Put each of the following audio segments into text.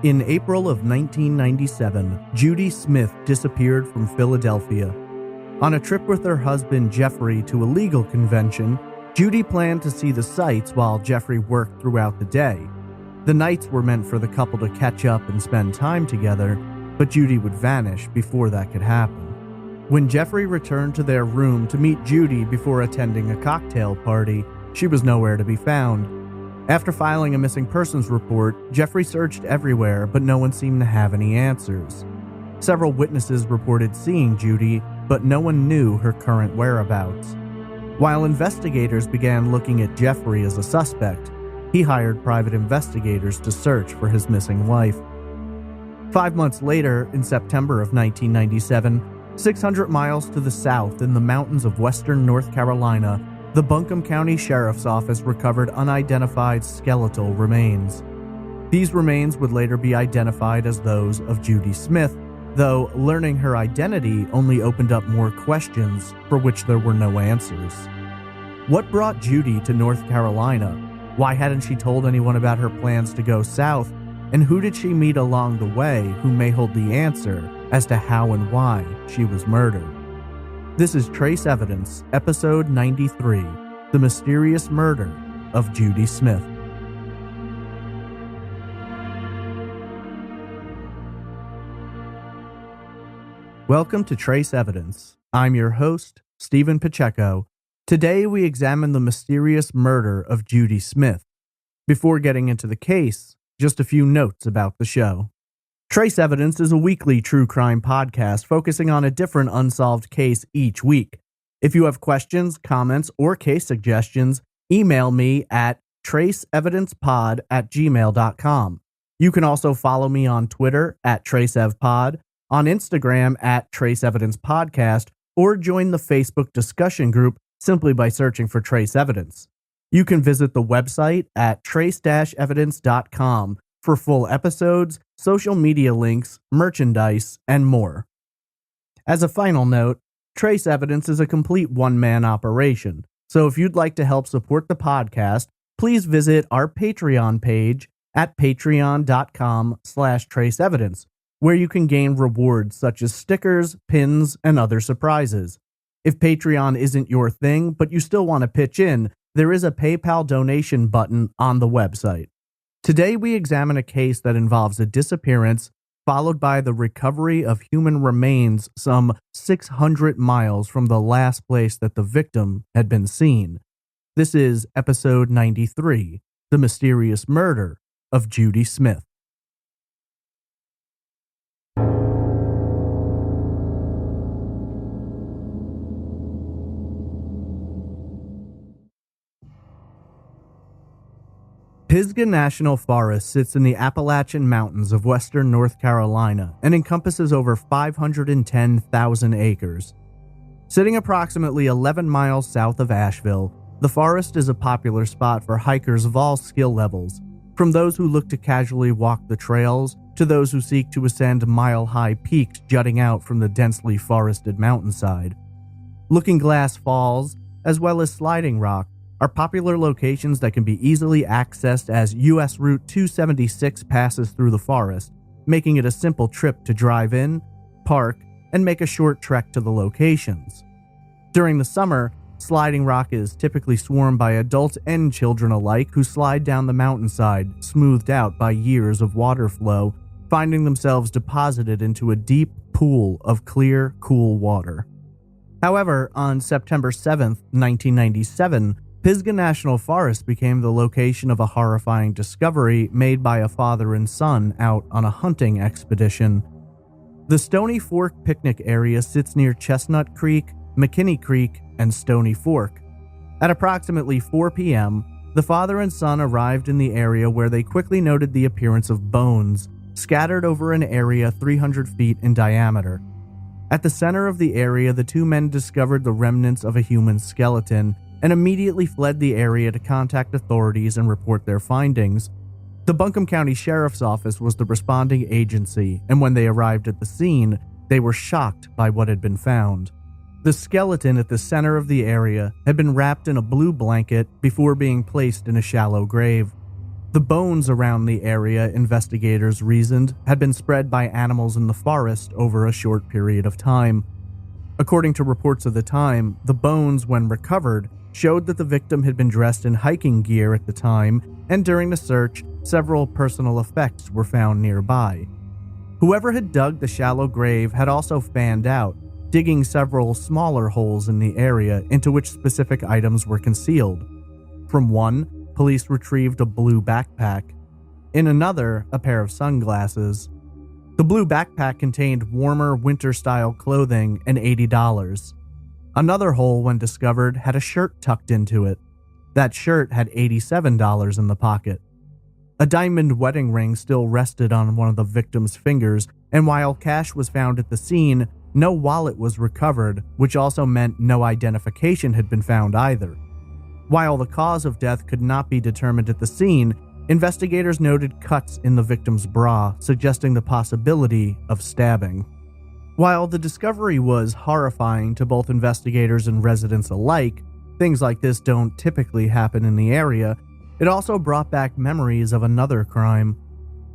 In April of 1997, Judy Smith disappeared from Philadelphia. On a trip with her husband Jeffrey to a legal convention, Judy planned to see the sights while Jeffrey worked throughout the day. The nights were meant for the couple to catch up and spend time together, but Judy would vanish before that could happen. When Jeffrey returned to their room to meet Judy before attending a cocktail party, she was nowhere to be found. After filing a missing persons report, Jeffrey searched everywhere, but no one seemed to have any answers. Several witnesses reported seeing Judy, but no one knew her current whereabouts. While investigators began looking at Jeffrey as a suspect, he hired private investigators to search for his missing wife. 5 months later, in September of 1997, 600 miles to the south in the mountains of western North Carolina, the Buncombe County Sheriff's Office recovered unidentified skeletal remains. These remains would later be identified as those of Judy Smith, though learning her identity only opened up more questions for which there were no answers. What brought Judy to North Carolina? Why hadn't she told anyone about her plans to go south? And who did she meet along the way who may hold the answer as to how and why she was murdered? This is Trace Evidence, Episode 93, The Mysterious Murder of Judy Smith. Welcome to Trace Evidence. I'm your host, Stephen Pacheco. Today we examine the mysterious murder of Judy Smith. Before getting into the case, just a few notes about the show. Trace Evidence is a weekly true crime podcast focusing on a different unsolved case each week. If you have questions, comments, or case suggestions, email me at traceevidencepod@gmail.com. You can also follow me on Twitter at TraceEvPod, on Instagram at Trace Evidence Podcast, or join the Facebook discussion group simply by searching for Trace Evidence. You can visit the website at trace-evidence.com for full episodes, social media links, merchandise, and more. As a final note, Trace Evidence is a complete one-man operation, so if you'd like to help support the podcast, please visit our Patreon page at patreon.com/traceevidence, where you can gain rewards such as stickers, pins, and other surprises. If Patreon isn't your thing, but you still want to pitch in, there is a PayPal donation button on the website. Today we examine a case that involves a disappearance followed by the recovery of human remains some 600 miles from the last place that the victim had been seen. This is Episode 93, The Mysterious Murder of Judy Smith. Pisgah National Forest sits in the Appalachian Mountains of western North Carolina and encompasses over 510,000 acres. Sitting approximately 11 miles south of Asheville, the forest is a popular spot for hikers of all skill levels, from those who look to casually walk the trails to those who seek to ascend mile-high peaks jutting out from the densely forested mountainside. Looking Glass Falls, as well as Sliding Rock, are popular locations that can be easily accessed as U.S. Route 276 passes through the forest, making it a simple trip to drive in, park, and make a short trek to the locations. During the summer, Sliding Rock is typically swarmed by adults and children alike who slide down the mountainside, smoothed out by years of water flow, finding themselves deposited into a deep pool of clear, cool water. However, on September 7, 1997, Pisgah National Forest became the location of a horrifying discovery made by a father and son out on a hunting expedition. The Stony Fork picnic area sits near Chestnut Creek, McKinney Creek, and Stony Fork. At approximately 4 p.m., the father and son arrived in the area where they quickly noted the appearance of bones scattered over an area 300 feet in diameter. At the center of the area, the two men discovered the remnants of a human skeleton and immediately fled the area to contact authorities and report their findings. The Buncombe County Sheriff's Office was the responding agency, and when they arrived at the scene, they were shocked by what had been found. The skeleton at the center of the area had been wrapped in a blue blanket before being placed in a shallow grave. The bones around the area, investigators reasoned, had been spread by animals in the forest over a short period of time. According to reports of the time, the bones, when recovered, showed that the victim had been dressed in hiking gear at the time, and during the search, several personal effects were found nearby. Whoever had dug the shallow grave had also fanned out, digging several smaller holes in the area into which specific items were concealed. From one, police retrieved a blue backpack. In another, a pair of sunglasses. The blue backpack contained warmer winter-style clothing and $80. Another hole, when discovered, had a shirt tucked into it. That shirt had $87 in the pocket. A diamond wedding ring still rested on one of the victim's fingers, and while cash was found at the scene, no wallet was recovered, which also meant no identification had been found either. While the cause of death could not be determined at the scene, investigators noted cuts in the victim's bra, suggesting the possibility of stabbing. While the discovery was horrifying to both investigators and residents alike, things like this don't typically happen in the area, it also brought back memories of another crime.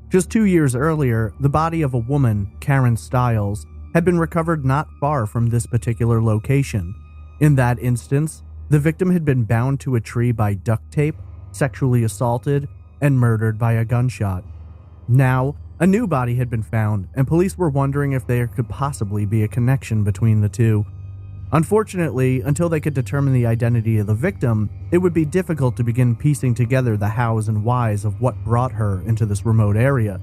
Just 2 years earlier, the body of a woman, Karen Stiles, had been recovered not far from this particular location. In that instance, the victim had been bound to a tree by duct tape, sexually assaulted, and murdered by a gunshot. Now, a new body had been found, and police were wondering if there could possibly be a connection between the two. Unfortunately, until they could determine the identity of the victim, it would be difficult to begin piecing together the hows and whys of what brought her into this remote area.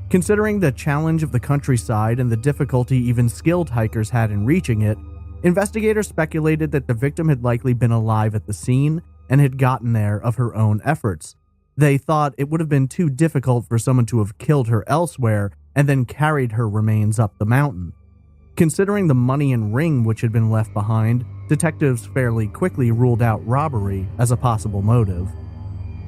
Considering the challenge of the countryside and the difficulty even skilled hikers had in reaching it, investigators speculated that the victim had likely been alive at the scene and had gotten there of her own efforts. They thought it would have been too difficult for someone to have killed her elsewhere and then carried her remains up the mountain. Considering the money and ring which had been left behind, detectives fairly quickly ruled out robbery as a possible motive.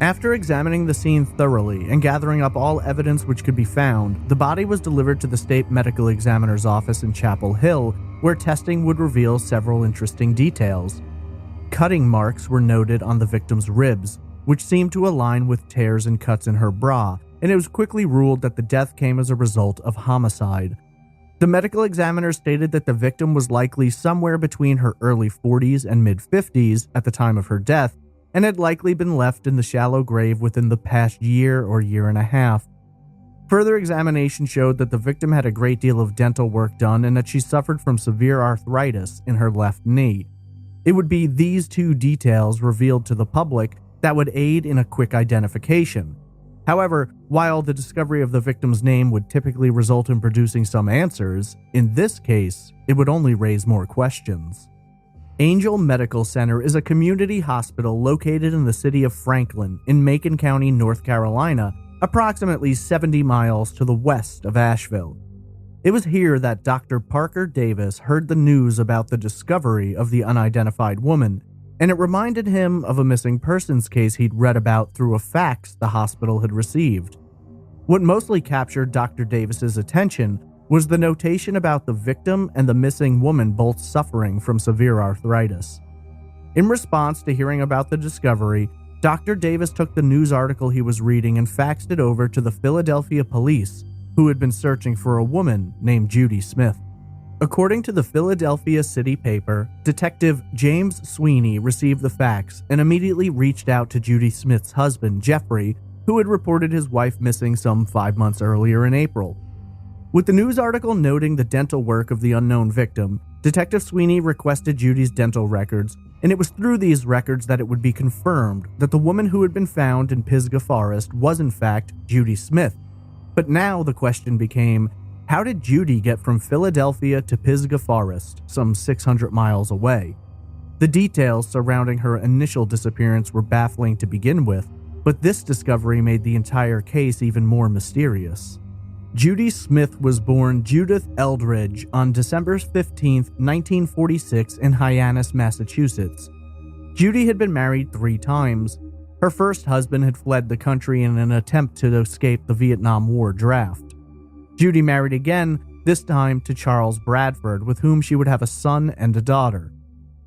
After examining the scene thoroughly and gathering up all evidence which could be found, the body was delivered to the state medical examiner's office in Chapel Hill, where testing would reveal several interesting details. Cutting marks were noted on the victim's ribs, which seemed to align with tears and cuts in her bra, and it was quickly ruled that the death came as a result of homicide. The medical examiner stated that the victim was likely somewhere between her early 40s and mid-50s at the time of her death, and had likely been left in the shallow grave within the past year or year and a half. Further examination showed that the victim had a great deal of dental work done and that she suffered from severe arthritis in her left knee. It would be these two details revealed to the public that would aid in a quick identification. However, while the discovery of the victim's name would typically result in producing some answers, in this case, it would only raise more questions. Angel Medical Center is a community hospital located in the city of Franklin in Macon County, North Carolina, approximately 70 miles to the west of Asheville. It was here that Dr. Parker Davis heard the news about the discovery of the unidentified woman, and it reminded him of a missing persons case he'd read about through a fax the hospital had received. What mostly captured Dr. Davis's attention was the notation about the victim and the missing woman both suffering from severe arthritis. In response to hearing about the discovery, Dr. Davis took the news article he was reading and faxed it over to the Philadelphia police, who had been searching for a woman named Judy Smith. According to the Philadelphia City paper, Detective James Sweeney received the fax and immediately reached out to Judy Smith's husband, Jeffrey, who had reported his wife missing some 5 months earlier in April. With the news article noting the dental work of the unknown victim, Detective Sweeney requested Judy's dental records, and it was through these records that it would be confirmed that the woman who had been found in Pisgah Forest was in fact Judy Smith. But now the question became, how did Judy get from Philadelphia to Pisgah Forest, some 600 miles away? The details surrounding her initial disappearance were baffling to begin with, but this discovery made the entire case even more mysterious. Judy Smith was born Judith Eldridge on December 15, 1946 in Hyannis, Massachusetts. Judy had been married 3 times. Her first husband had fled the country in an attempt to escape the Vietnam War draft. Judy married again, this time to Charles Bradford, with whom she would have a son and a daughter.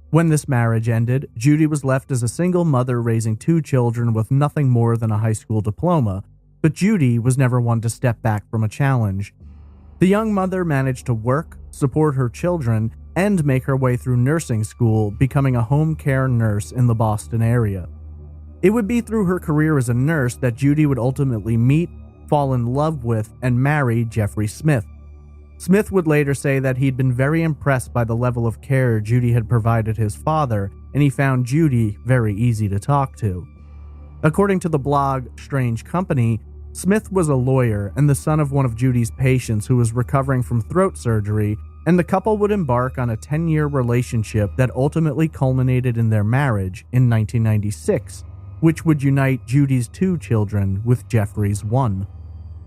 When this marriage ended, Judy was left as a single mother raising 2 children with nothing more than a high school diploma, but Judy was never one to step back from a challenge. The young mother managed to work, support her children, and make her way through nursing school, becoming a home care nurse in the Boston area. It would be through her career as a nurse that Judy would ultimately meet, fall in love with, and marry Jeffrey Smith. Smith would later say that he'd been very impressed by the level of care Judy had provided his father, and he found Judy very easy to talk to. According to the blog Strange Company, Smith was a lawyer and the son of one of Judy's patients who was recovering from throat surgery, and the couple would embark on a 10-year relationship that ultimately culminated in their marriage in 1996, which would unite Judy's 2 children with Jeffrey's 1.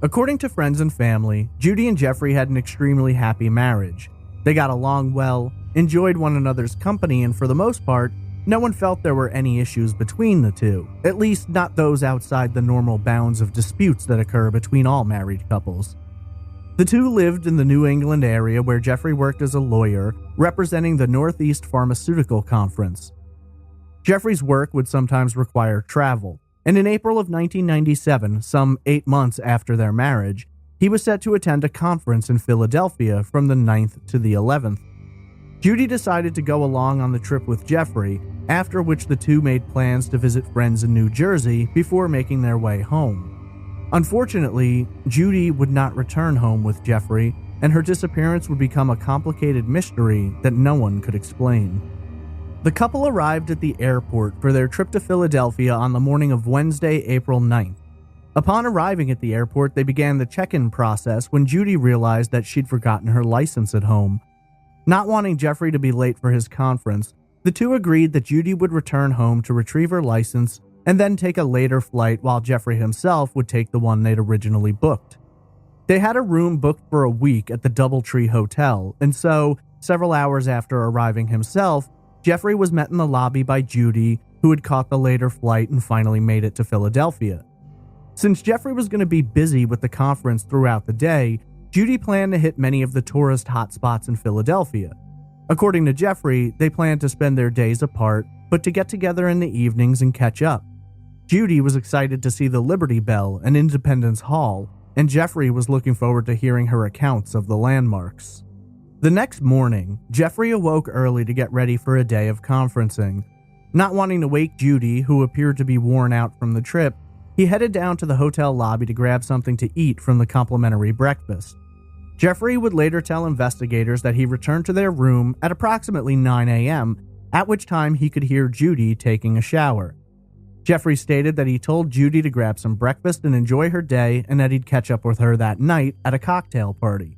According to friends and family, Judy and Jeffrey had an extremely happy marriage. They got along well, enjoyed one another's company, and for the most part, no one felt there were any issues between the two, at least not those outside the normal bounds of disputes that occur between all married couples. The two lived in the New England area where Jeffrey worked as a lawyer, representing the Northeast Pharmaceutical Conference. Jeffrey's work would sometimes require travel, and in April of 1997, some 8 months after their marriage, he was set to attend a conference in Philadelphia from the 9th to the 11th. Judy decided to go along on the trip with Jeffrey, after which the two made plans to visit friends in New Jersey before making their way home. Unfortunately, Judy would not return home with Jeffrey, and her disappearance would become a complicated mystery that no one could explain. The couple arrived at the airport for their trip to Philadelphia on the morning of Wednesday, April 9th. Upon arriving at the airport, they began the check-in process when Judy realized that she'd forgotten her license at home. Not wanting Jeffrey to be late for his conference, the two agreed that Judy would return home to retrieve her license and then take a later flight while Jeffrey himself would take the one they'd originally booked. They had a room booked for a week at the Doubletree Hotel, and so, several hours after arriving himself, Jeffrey was met in the lobby by Judy, who had caught the later flight and finally made it to Philadelphia. Since Jeffrey was going to be busy with the conference throughout the day, Judy planned to hit many of the tourist hotspots in Philadelphia. According to Jeffrey, they planned to spend their days apart, but to get together in the evenings and catch up. Judy was excited to see the Liberty Bell and Independence Hall, and Jeffrey was looking forward to hearing her accounts of the landmarks. The next morning, Jeffrey awoke early to get ready for a day of conferencing. Not wanting to wake Judy, who appeared to be worn out from the trip, he headed down to the hotel lobby to grab something to eat from the complimentary breakfast. Jeffrey would later tell investigators that he returned to their room at approximately 9 a.m., at which time he could hear Judy taking a shower. Jeffrey stated that he told Judy to grab some breakfast and enjoy her day, and that he'd catch up with her that night at a cocktail party.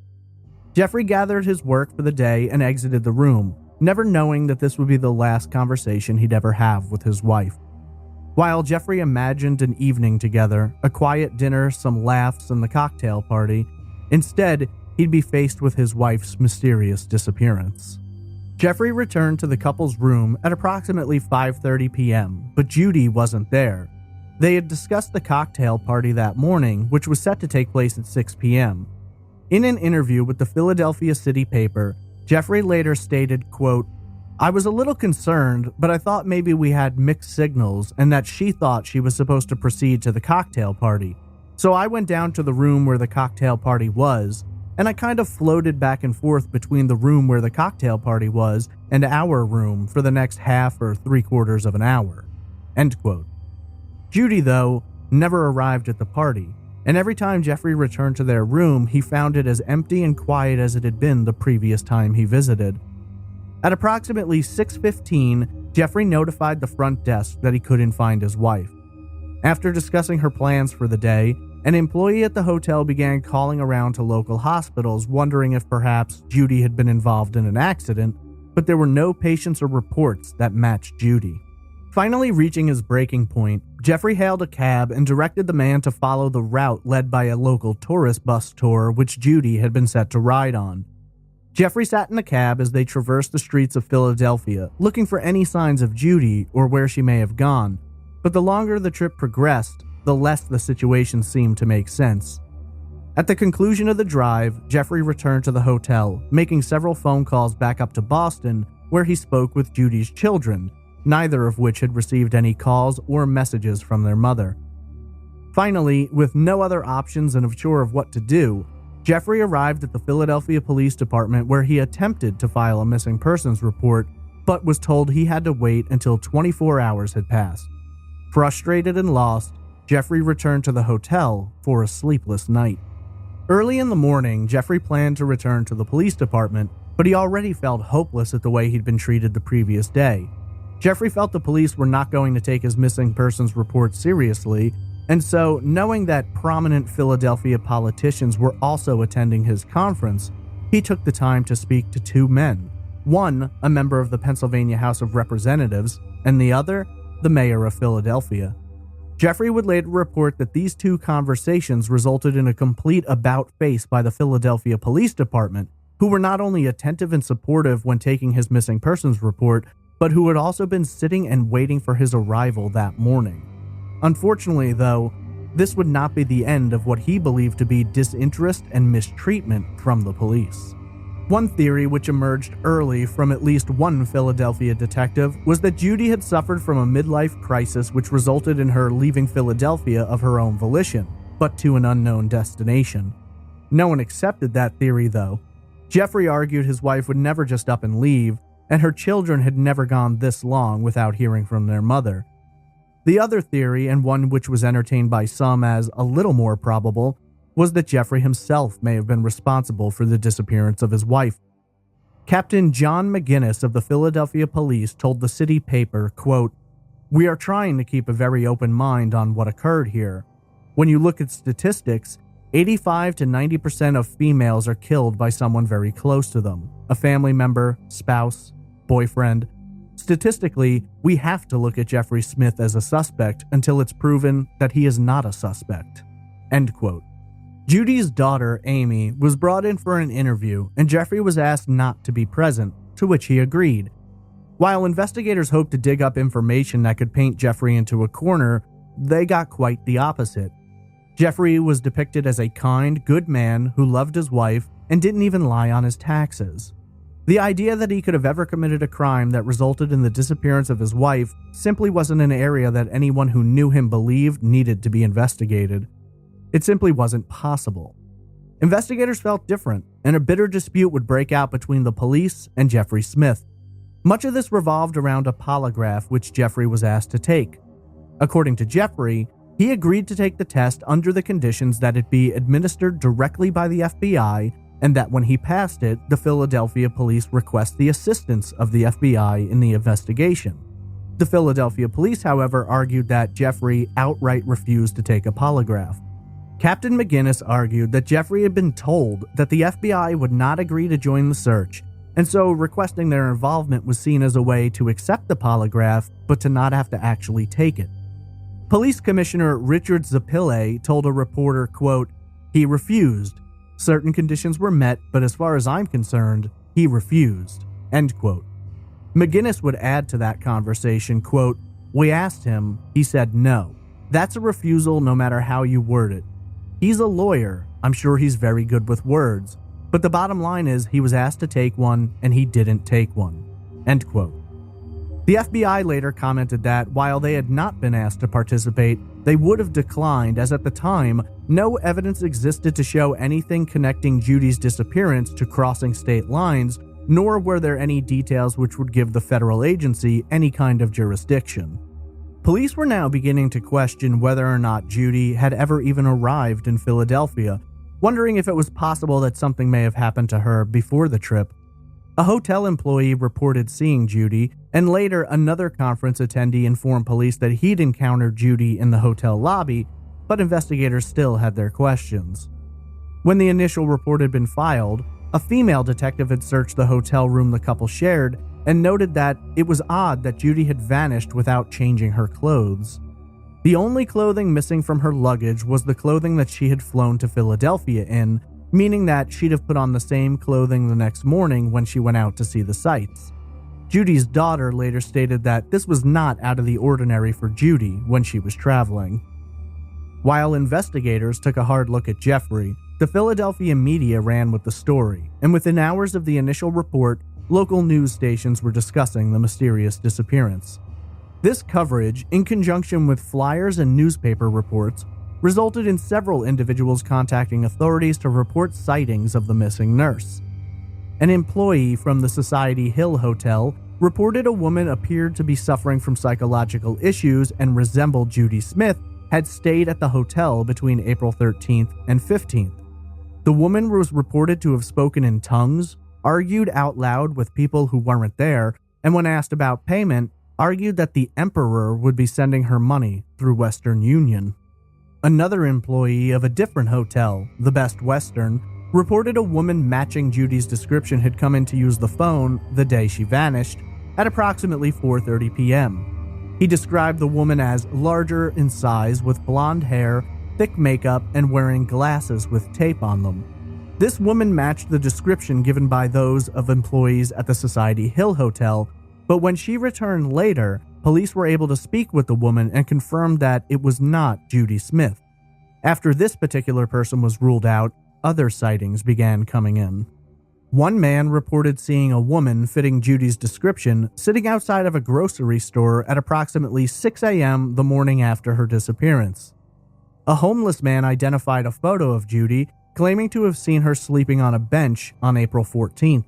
Jeffrey gathered his work for the day and exited the room, never knowing that this would be the last conversation he'd ever have with his wife. While Jeffrey imagined an evening together, a quiet dinner, some laughs, and the cocktail party, instead, he'd be faced with his wife's mysterious disappearance. Jeffrey returned to the couple's room at approximately 5:30 p.m., but Judy wasn't there. They had discussed the cocktail party that morning, which was set to take place at 6 p.m. In an interview with the Philadelphia City paper, Jeffrey later stated, quote, "I was a little concerned, but I thought maybe we had mixed signals and that she thought she was supposed to proceed to the cocktail party. So I went down to the room where the cocktail party was, and I kind of floated back and forth between the room where the cocktail party was and our room for the next half or 3/4 of an hour." End quote. Judy, though, never arrived at the party, and every time Jeffrey returned to their room, he found it as empty and quiet as it had been the previous time he visited. At approximately 6:15, Jeffrey notified the front desk that he couldn't find his wife. After discussing her plans for the day, an employee at the hotel began calling around to local hospitals, wondering if perhaps Judy had been involved in an accident, but there were no patients or reports that matched Judy. Finally reaching his breaking point, Jeffrey hailed a cab and directed the man to follow the route led by a local tourist bus tour which Judy had been set to ride on. Jeffrey sat in the cab as they traversed the streets of Philadelphia, looking for any signs of Judy or where she may have gone, but the longer the trip progressed, the less the situation seemed to make sense. At the conclusion of the drive, Jeffrey returned to the hotel, making several phone calls back up to Boston, where he spoke with Judy's children, neither of which had received any calls or messages from their mother. Finally, with no other options and unsure of what to do, Jeffrey arrived at the Philadelphia Police Department, where he attempted to file a missing persons report, but was told he had to wait until 24 hours had passed. Frustrated and lost, Jeffrey returned to the hotel for a sleepless night. Early in the morning, Jeffrey planned to return to the police department, but he already felt hopeless at the way he'd been treated the previous day. Jeffrey felt the police were not going to take his missing persons report seriously, and so, knowing that prominent Philadelphia politicians were also attending his conference, he took the time to speak to two men. One, a member of the Pennsylvania House of Representatives, and the other, the mayor of Philadelphia. Jeffrey would later report that these two conversations resulted in a complete about-face by the Philadelphia Police Department, who were not only attentive and supportive when taking his missing persons report, but who had also been sitting and waiting for his arrival that morning. Unfortunately, though, this would not be the end of what he believed to be disinterest and mistreatment from the police. One theory which emerged early from at least one Philadelphia detective was that Judy had suffered from a midlife crisis which resulted in her leaving Philadelphia of her own volition, but to an unknown destination. No one accepted that theory, though. Jeffrey argued his wife would never just up and leave, and her children had never gone this long without hearing from their mother. The other theory, and one which was entertained by some as a little more probable, was that Jeffrey himself may have been responsible for the disappearance of his wife. Captain John McGinnis of the Philadelphia Police told the city paper, quote, "We are trying to keep a very open mind on what occurred here. When you look at statistics, 85 to 90% of females are killed by someone very close to them, a family member, spouse, boyfriend. Statistically, we have to look at Jeffrey Smith as a suspect until it's proven that he is not a suspect." End quote. Judy's daughter, Amy, was brought in for an interview, and Jeffrey was asked not to be present, to which he agreed. While investigators hoped to dig up information that could paint Jeffrey into a corner, they got quite the opposite. Jeffrey was depicted as a kind, good man who loved his wife and didn't even lie on his taxes. The idea that he could have ever committed a crime that resulted in the disappearance of his wife simply wasn't an area that anyone who knew him believed needed to be investigated. It simply wasn't possible. Investigators felt different, and a bitter dispute would break out between the police and Jeffrey Smith. Much of this revolved around a polygraph which Jeffrey was asked to take. According to Jeffrey, he agreed to take the test under the conditions that it be administered directly by the FBI, and that when he passed it, the Philadelphia police request the assistance of the FBI in the investigation. The Philadelphia police, however, argued that Jeffrey outright refused to take a polygraph. Captain McGinnis argued that Jeffrey had been told that the FBI would not agree to join the search, and so requesting their involvement was seen as a way to accept the polygraph, but to not have to actually take it. Police Commissioner Richard Zappille told a reporter, quote, "He refused. Certain conditions were met, but as far as I'm concerned, he refused." End quote. McGinnis would add to that conversation, quote, "We asked him, he said no. That's a refusal no matter how you word it. He's a lawyer, I'm sure he's very good with words, but the bottom line is he was asked to take one and he didn't take one." End quote. The FBI later commented that while they had not been asked to participate, they would have declined, as at the time, no evidence existed to show anything connecting Judy's disappearance to crossing state lines, nor were there any details which would give the federal agency any kind of jurisdiction. Police were now beginning to question whether or not Judy had ever even arrived in Philadelphia, wondering if it was possible that something may have happened to her before the trip. A hotel employee reported seeing Judy, and later another conference attendee informed police that he'd encountered Judy in the hotel lobby, but investigators still had their questions. When the initial report had been filed, a female detective had searched the hotel room the couple shared and noted that it was odd that Judy had vanished without changing her clothes. The only clothing missing from her luggage was the clothing that she had flown to Philadelphia in, meaning that she'd have put on the same clothing the next morning when she went out to see the sights. Judy's daughter later stated that this was not out of the ordinary for Judy when she was traveling. While investigators took a hard look at Jeffrey, the Philadelphia media ran with the story, and within hours of the initial report, local news stations were discussing the mysterious disappearance. This coverage, in conjunction with flyers and newspaper reports, resulted in several individuals contacting authorities to report sightings of the missing nurse. An employee from the Society Hill Hotel reported a woman appeared to be suffering from psychological issues and resembled Judy Smith had stayed at the hotel between April 13th and 15th. The woman was reported to have spoken in tongues, argued out loud with people who weren't there, and when asked about payment, argued that the Emperor would be sending her money through Western Union. Another employee of a different hotel, the Best Western, reported a woman matching Judy's description had come in to use the phone the day she vanished at approximately 4:30 p.m. He described the woman as larger in size with blonde hair, thick makeup, and wearing glasses with tape on them. This woman matched the description given by those of employees at the Society Hill Hotel, but when she returned later, police were able to speak with the woman and confirmed that it was not Judy Smith. After this particular person was ruled out, other sightings began coming in. One man reported seeing a woman fitting Judy's description sitting outside of a grocery store at approximately 6 a.m. the morning after her disappearance. A homeless man identified a photo of Judy, claiming to have seen her sleeping on a bench on April 14th.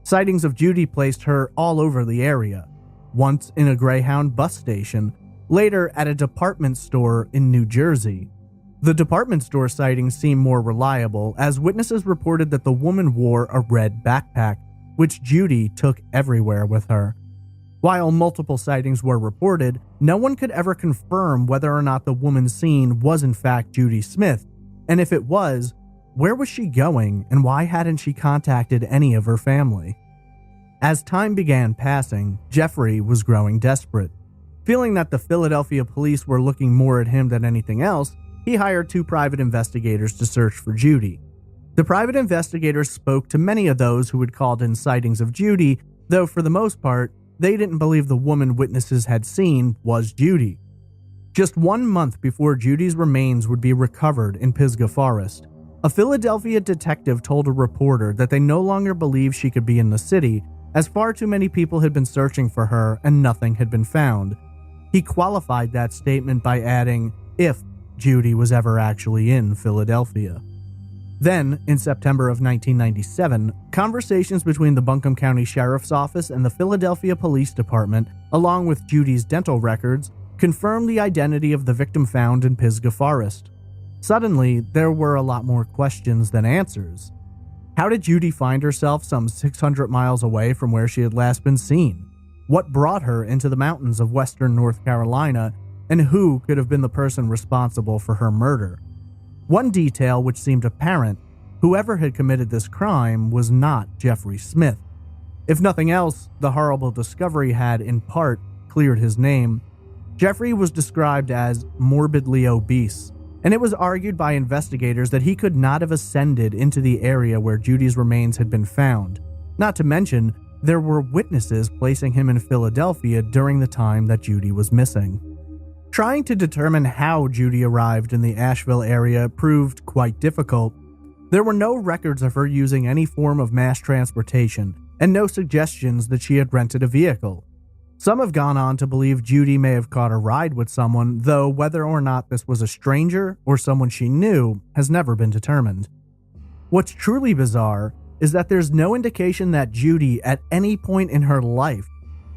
Sightings of Judy placed her all over the area, once in a Greyhound bus station, later at a department store in New Jersey. The department store sightings seemed more reliable, as witnesses reported that the woman wore a red backpack, which Judy took everywhere with her. While multiple sightings were reported, no one could ever confirm whether or not the woman seen was in fact Judy Smith, and if it was, where was she going and why hadn't she contacted any of her family? As time began passing, Jeffrey was growing desperate. Feeling that the Philadelphia police were looking more at him than anything else, he hired 2 private investigators to search for Judy. The private investigators spoke to many of those who had called in sightings of Judy, though for the most part, they didn't believe the woman witnesses had seen was Judy. Just 1 month before Judy's remains would be recovered in Pisgah Forest, a Philadelphia detective told a reporter that they no longer believed she could be in the city, as far too many people had been searching for her and nothing had been found. He qualified that statement by adding, if Judy was ever actually in Philadelphia. Then, in September of 1997, conversations between the Buncombe County Sheriff's Office and the Philadelphia Police Department, along with Judy's dental records, confirmed the identity of the victim found in Pisgah Forest. Suddenly, there were a lot more questions than answers. How did Judy find herself some 600 miles away from where she had last been seen? What brought her into the mountains of western North Carolina, and who could have been the person responsible for her murder? One detail which seemed apparent: whoever had committed this crime was not Jeffrey Smith. If nothing else, the horrible discovery had, in part, cleared his name. Jeffrey was described as morbidly obese, and it was argued by investigators that he could not have ascended into the area where Judy's remains had been found. Not to mention, there were witnesses placing him in Philadelphia during the time that Judy was missing. Trying to determine how Judy arrived in the Asheville area proved quite difficult. There were no records of her using any form of mass transportation, and no suggestions that she had rented a vehicle. Some have gone on to believe Judy may have caught a ride with someone, though whether or not this was a stranger or someone she knew has never been determined. What's truly bizarre is that there's no indication that Judy, at any point in her life,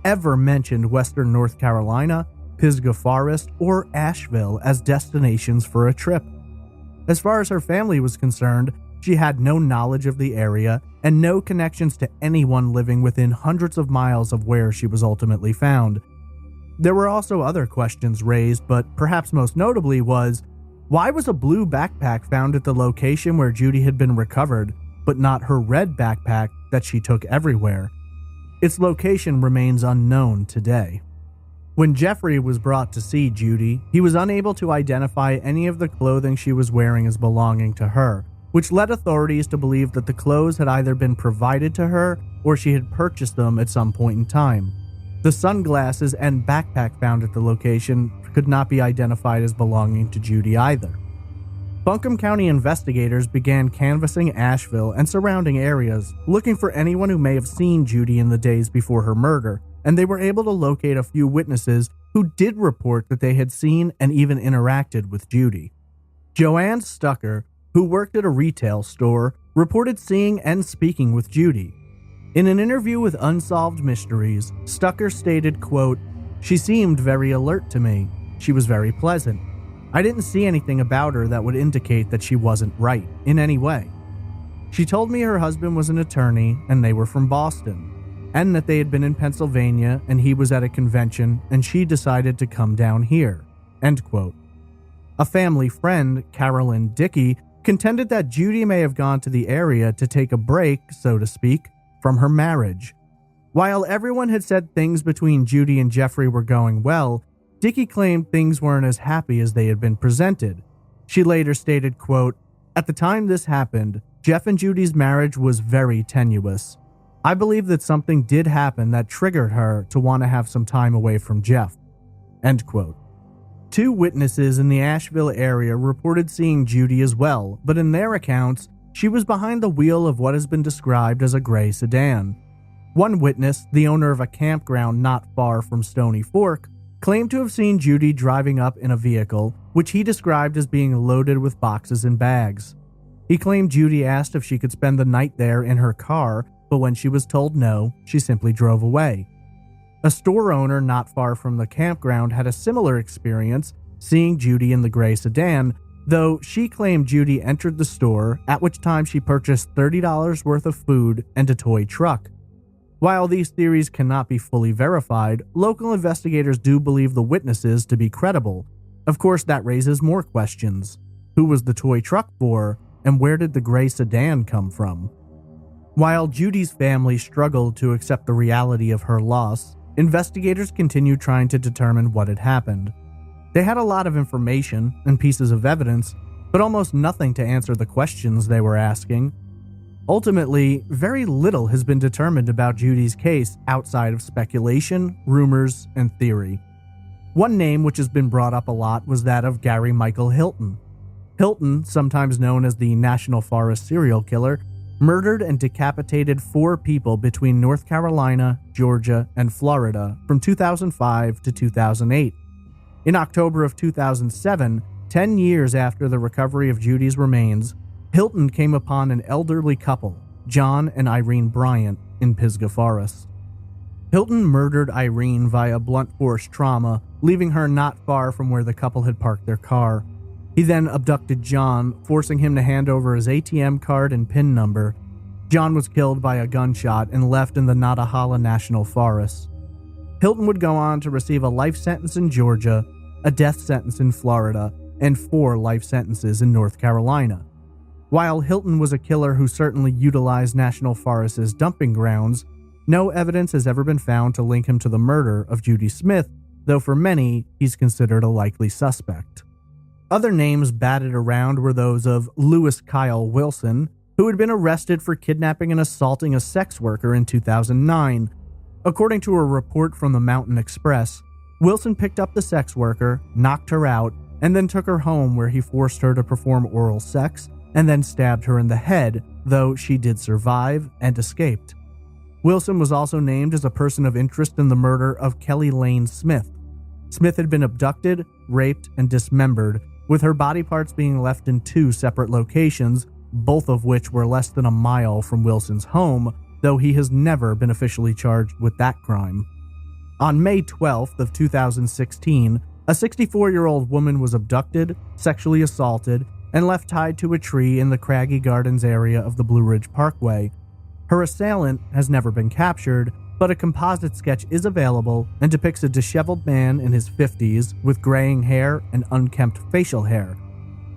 ever mentioned western North Carolina, Pisgah Forest, or Asheville as destinations for a trip. As far as her family was concerned, she had no knowledge of the area and no connections to anyone living within hundreds of miles of where she was ultimately found. There were also other questions raised, but perhaps most notably was, why was a blue backpack found at the location where Judy had been recovered, but not her red backpack that she took everywhere? Its location remains unknown today. When Jeffrey was brought to see Judy, he was unable to identify any of the clothing she was wearing as belonging to her, which led authorities to believe that the clothes had either been provided to her or she had purchased them at some point in time. The sunglasses and backpack found at the location could not be identified as belonging to Judy either. Buncombe County investigators began canvassing Asheville and surrounding areas, looking for anyone who may have seen Judy in the days before her murder, and they were able to locate a few witnesses who did report that they had seen and even interacted with Judy. Joanne Stucker, who worked at a retail store, reported seeing and speaking with Judy. In an interview with Unsolved Mysteries, Stucker stated, quote, "She seemed very alert to me. She was very pleasant. I didn't see anything about her that would indicate that she wasn't right in any way. She told me her husband was an attorney and they were from Boston, and that they had been in Pennsylvania and he was at a convention and she decided to come down here." End quote. A family friend, Carolyn Dickey, contended that Judy may have gone to the area to take a break, so to speak, from her marriage. While everyone had said things between Judy and Jeffrey were going well, Dickey claimed things weren't as happy as they had been presented. She later stated, quote, "At the time this happened, Jeff and Judy's marriage was very tenuous. I believe that something did happen that triggered her to want to have some time away from Jeff." End quote. 2 witnesses in the Asheville area reported seeing Judy as well, but in their accounts, she was behind the wheel of what has been described as a gray sedan. One witness, the owner of a campground not far from Stony Fork, claimed to have seen Judy driving up in a vehicle, which he described as being loaded with boxes and bags. He claimed Judy asked if she could spend the night there in her car, but when she was told no, she simply drove away. A store owner not far from the campground had a similar experience, seeing Judy in the gray sedan, though she claimed Judy entered the store, at which time she purchased $30 worth of food and a toy truck. While these theories cannot be fully verified, local investigators do believe the witnesses to be credible. Of course, that raises more questions. Who was the toy truck for, and where did the gray sedan come from? While Judy's family struggled to accept the reality of her loss, investigators continued trying to determine what had happened. They had a lot of information and pieces of evidence, but almost nothing to answer the questions they were asking. Ultimately, very little has been determined about Judy's case outside of speculation, rumors, and theory. One name which has been brought up a lot was that of Gary Michael Hilton. Hilton, sometimes known as the National Forest serial killer, murdered and decapitated 4 people between North Carolina, Georgia, and Florida from 2005 to 2008. In October of 2007, 10 years after the recovery of Judy's remains, Hilton came upon an elderly couple, John and Irene Bryant, in Pisgah Forest. Hilton murdered Irene via blunt force trauma, leaving her not far from where the couple had parked their car. He then abducted John, forcing him to hand over his ATM card and PIN number. John was killed by a gunshot and left in the Pisgah National Forest. Hilton would go on to receive a life sentence in Georgia, a death sentence in Florida, and 4 life sentences in North Carolina. While Hilton was a killer who certainly utilized national forests as dumping grounds, no evidence has ever been found to link him to the murder of Judy Smith, though for many, he's considered a likely suspect. Other names batted around were those of Lewis Kyle Wilson, who had been arrested for kidnapping and assaulting a sex worker in 2009. According to a report from the Mountain Express, Wilson picked up the sex worker, knocked her out, and then took her home where he forced her to perform oral sex and then stabbed her in the head, though she did survive and escaped. Wilson was also named as a person of interest in the murder of Kelly Lane Smith. Smith had been abducted, raped, and dismembered, with her body parts being left in 2 separate locations, both of which were less than a mile from Wilson's home, though he has never been officially charged with that crime. On May 12th of 2016, a 64-year-old woman was abducted, sexually assaulted, and left tied to a tree in the Craggy Gardens area of the Blue Ridge Parkway. Her assailant has never been captured, but a composite sketch is available and depicts a disheveled man in his 50s with graying hair and unkempt facial hair.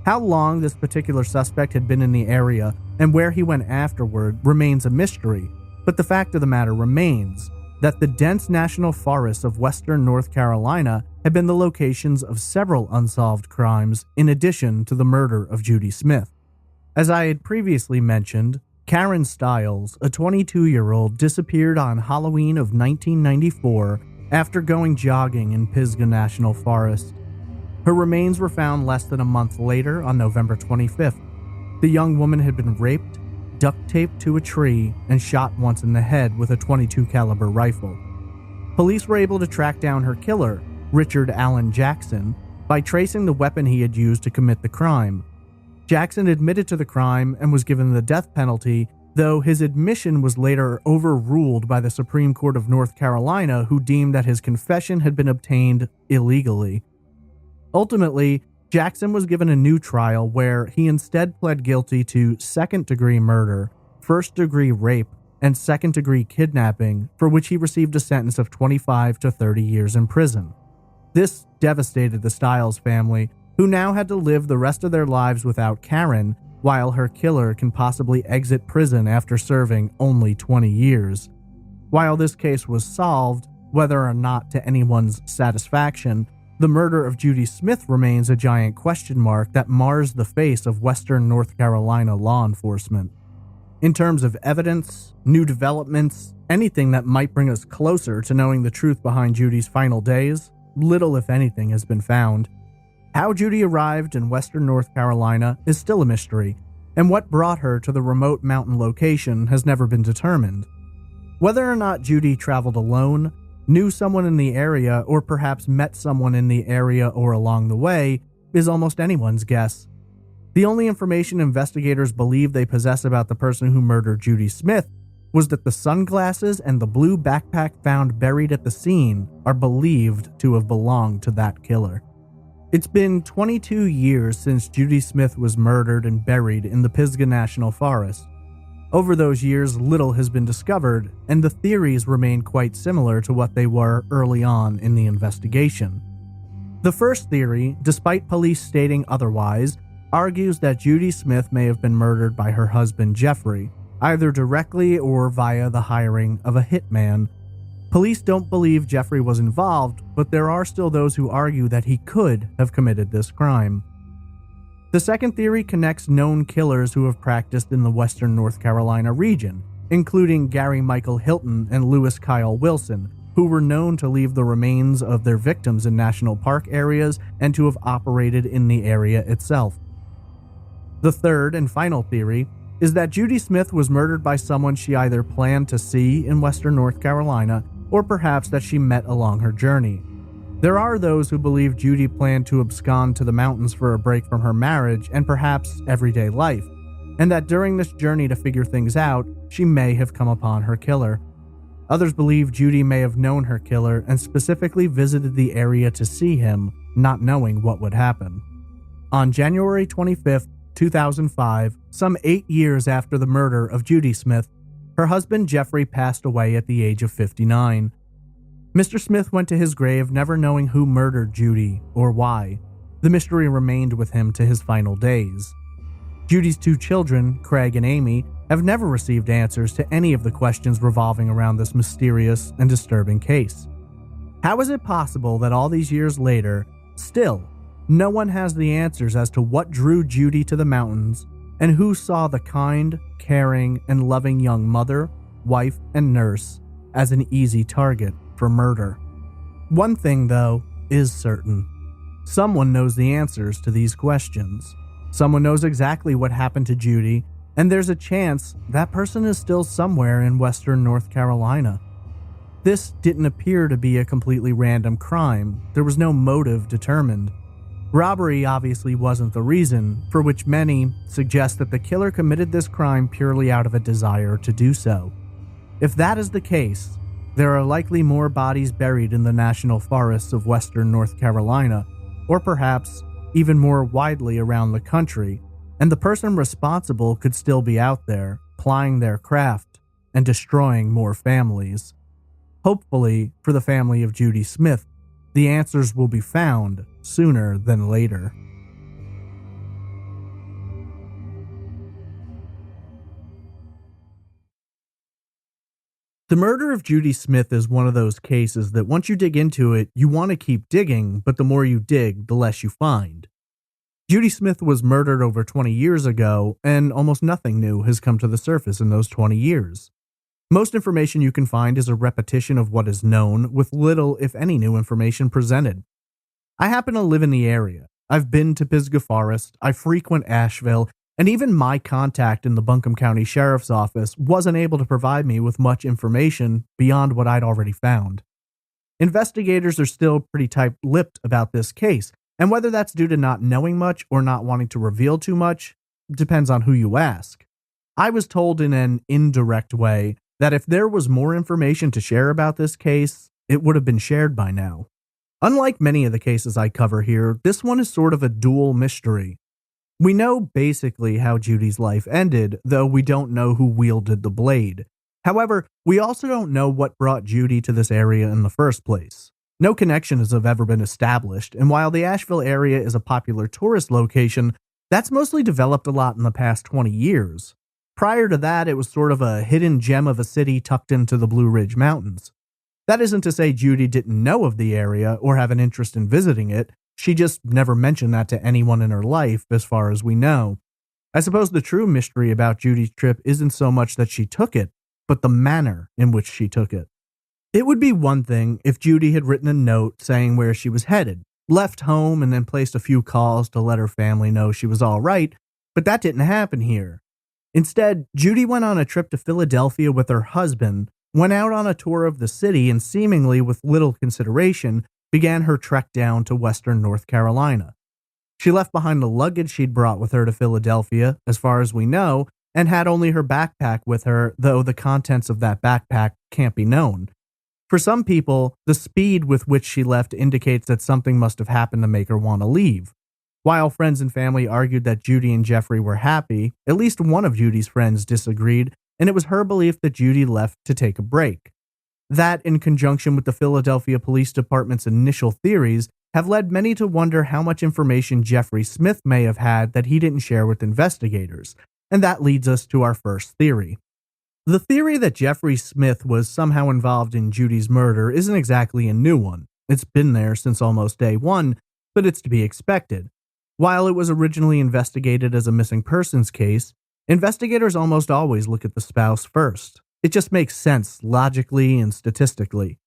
How long this particular suspect had been in the area and where he went afterward remains a mystery, but the fact of the matter remains that the dense national forests of western North Carolina had been the locations of several unsolved crimes in addition to the murder of Judy Smith. As I had previously mentioned, Karen Stiles, a 22-year-old, disappeared on Halloween of 1994 after going jogging in Pisgah National Forest. Her remains were found less than a month later on November 25th. The young woman had been raped, duct taped to a tree, and shot once in the head with a .22 caliber rifle. Police were able to track down her killer, Richard Allen Jackson, by tracing the weapon he had used to commit the crime. Jackson admitted to the crime and was given the death penalty, though his admission was later overruled by the Supreme Court of North Carolina, who deemed that his confession had been obtained illegally. Ultimately, Jackson was given a new trial where he instead pled guilty to second-degree murder, first-degree rape, and second-degree kidnapping, for which he received a sentence of 25 to 30 years in prison. This devastated the Stiles family, who now had to live the rest of their lives without Karen, while her killer can possibly exit prison after serving only 20 years. While this case was solved, whether or not to anyone's satisfaction, the murder of Judy Smith remains a giant question mark that mars the face of Western North Carolina law enforcement. In terms of evidence, new developments, anything that might bring us closer to knowing the truth behind Judy's final days, little if anything has been found. How Judy arrived in Western North Carolina is still a mystery, and what brought her to the remote mountain location has never been determined. Whether or not Judy traveled alone, knew someone in the area, or perhaps met someone in the area or along the way is almost anyone's guess. The only information investigators believe they possess about the person who murdered Judy Smith was that the sunglasses and the blue backpack found buried at the scene are believed to have belonged to that killer. It's been 22 years since Judy Smith was murdered and buried in the Pisgah National Forest. Over those years, little has been discovered, and the theories remain quite similar to what they were early on in the investigation. The first theory, despite police stating otherwise, argues that Judy Smith may have been murdered by her husband Jeffrey, either directly or via the hiring of a hitman. Police don't believe Jeffrey was involved, but there are still those who argue that he could have committed this crime. The second theory connects known killers who have practiced in the Western North Carolina region, including Gary Michael Hilton and Lewis Kyle Wilson, who were known to leave the remains of their victims in national park areas and to have operated in the area itself. The third and final theory is that Judy Smith was murdered by someone she either planned to see in Western North Carolina or perhaps that she met along her journey. There are those who believe Judy planned to abscond to the mountains for a break from her marriage and perhaps everyday life, and that during this journey to figure things out, she may have come upon her killer. Others believe Judy may have known her killer and specifically visited the area to see him, not knowing what would happen. On January 25th, 2005, some 8 years after the murder of Judy Smith, her husband Jeffrey passed away at the age of 59. Mr. Smith went to his grave never knowing who murdered Judy or why. The mystery remained with him to his final days. Judy's 2 children, Craig and Amy, have never received answers to any of the questions revolving around this mysterious and disturbing case. How is it possible that all these years later, still, no one has the answers as to what drew Judy to the mountains and who saw the kind, caring, and loving young mother, wife, and nurse as an easy target for murder? One thing, though, is certain. Someone knows the answers to these questions. Someone knows exactly what happened to Judy, and there's a chance that person is still somewhere in Western North Carolina. This didn't appear to be a completely random crime. There was no motive determined. Robbery obviously wasn't the reason, for which many suggest that the killer committed this crime purely out of a desire to do so. If that is the case, there are likely more bodies buried in the national forests of Western North Carolina, or perhaps even more widely around the country, and the person responsible could still be out there, plying their craft and destroying more families. Hopefully, for the family of Judy Smith, the answers will be found sooner than later. The murder of Judy Smith is one of those cases that once you dig into it, you want to keep digging, but the more you dig, the less you find. Judy Smith was murdered over 20 years ago, and almost nothing new has come to the surface in those 20 years. Most information you can find is a repetition of what is known, with little, if any, new information presented. I happen to live in the area. I've been to Pisgah Forest, I frequent Asheville, and even my contact in the Buncombe County Sheriff's Office wasn't able to provide me with much information beyond what I'd already found. Investigators are still pretty tight-lipped about this case, and whether that's due to not knowing much or not wanting to reveal too much depends on who you ask. I was told in an indirect way that if there was more information to share about this case, it would have been shared by now. Unlike many of the cases I cover here, this one is sort of a dual mystery. We know basically how Judy's life ended, though we don't know who wielded the blade. However, we also don't know what brought Judy to this area in the first place. No connections have ever been established, and while the Asheville area is a popular tourist location, that's mostly developed a lot in the past 20 years. Prior to that, it was sort of a hidden gem of a city tucked into the Blue Ridge Mountains. That isn't to say Judy didn't know of the area or have an interest in visiting it. She just never mentioned that to anyone in her life, as far as we know. I suppose the true mystery about Judy's trip isn't so much that she took it, but the manner in which she took it. It would be one thing if Judy had written a note saying where she was headed, left home, and then placed a few calls to let her family know she was all right, but that didn't happen here. Instead, Judy went on a trip to Philadelphia with her husband, went out on a tour of the city, and seemingly with little consideration, began her trek down to western North Carolina. She left behind the luggage she'd brought with her to Philadelphia, as far as we know, and had only her backpack with her, though the contents of that backpack can't be known. For some people, the speed with which she left indicates that something must have happened to make her want to leave. While friends and family argued that Judy and Jeffrey were happy, at least one of Judy's friends disagreed, and it was her belief that Judy left to take a break. That, in conjunction with the Philadelphia Police Department's initial theories, have led many to wonder how much information Jeffrey Smith may have had that he didn't share with investigators, and that leads us to our first theory. The theory that Jeffrey Smith was somehow involved in Judy's murder isn't exactly a new one. It's been there since almost day one, but it's to be expected. While it was originally investigated as a missing persons case, investigators almost always look at the spouse first. It just makes sense logically and statistically.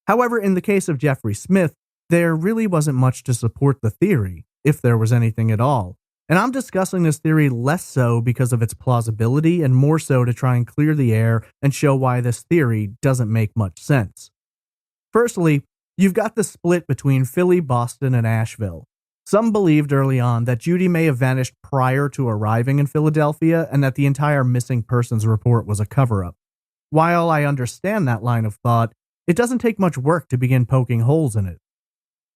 However, in the case of Jeffrey Smith, there really wasn't much to support the theory, if there was anything at all. And I'm discussing this theory less so because of its plausibility and more so to try and clear the air and show why this theory doesn't make much sense. Firstly, you've got the split between Philly, Boston, and Asheville. Some believed early on that Judy may have vanished prior to arriving in Philadelphia and that the entire missing persons report was a cover-up. While I understand that line of thought, it doesn't take much work to begin poking holes in it.